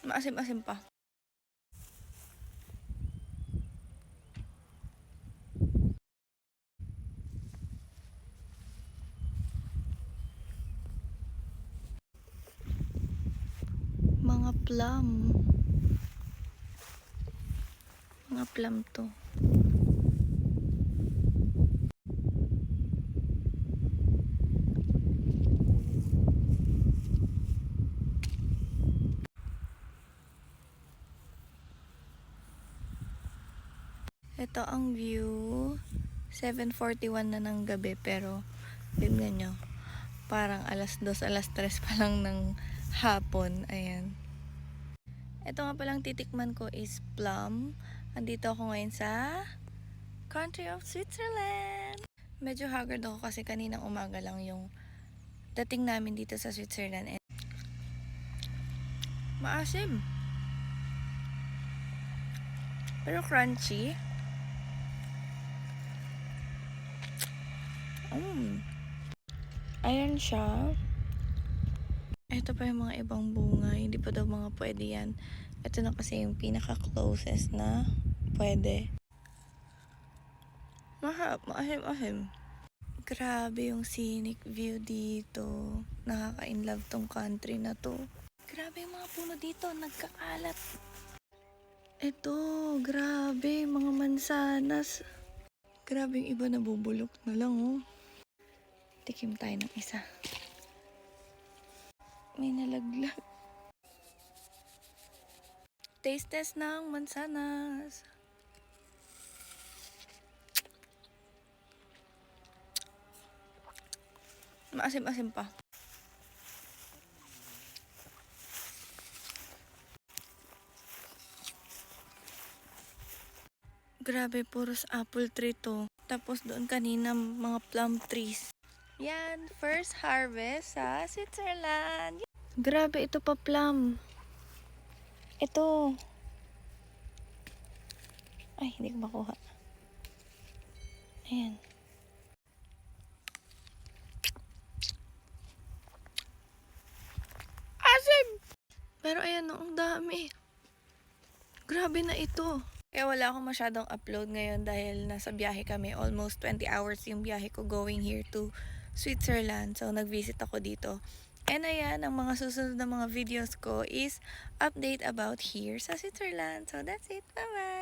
Maasim-asim pa. Mga plum. Mga plum to. Ito ang view. 7:41 na ng gabi pero tingnan nyo. Parang alas 2, alas 3 pa lang ng hapon. Ayan. Ito nga palang titikman ko is plum. Andito ako ngayon sa country of Switzerland. Medyo haggard ako kasi kaninang umaga lang yung dating namin dito sa Switzerland. And maasim. Pero crunchy. Ayan siya. Ito pa yung mga ibang bunga. Hindi pa daw mga pwede yan. Ito na kasi yung pinaka-closest na pwede. Maasim-asim. Grabe yung scenic view dito. Nakaka-inlove tong country na to. Grabe yung mga puno dito. Nagkakalat. Ito, grabe. Mga mansanas. Grabe yung iba nabubulok na lang, oh. Tikim tayo ng isa. May nalaglag. Taste test ng mansanas. Maasim-asim pa. Grabe, puros apple tree to. Tapos doon kanina mga plum trees. Yan, first harvest sa Switzerland. Grabe, ito pa plum. Ito. Ay, hindi ko makuha. Ayan. Asim! Pero ayan, ang dami. Grabe na ito. Kaya wala akong masyadong upload ngayon dahil nasa biyahe kami. Almost 20 hours yung biyahe ko going here to Switzerland. So, nag-visit ako dito. And ayan, ang mga susunod na mga videos ko is update about here sa Switzerland. So, that's it. Bye-bye!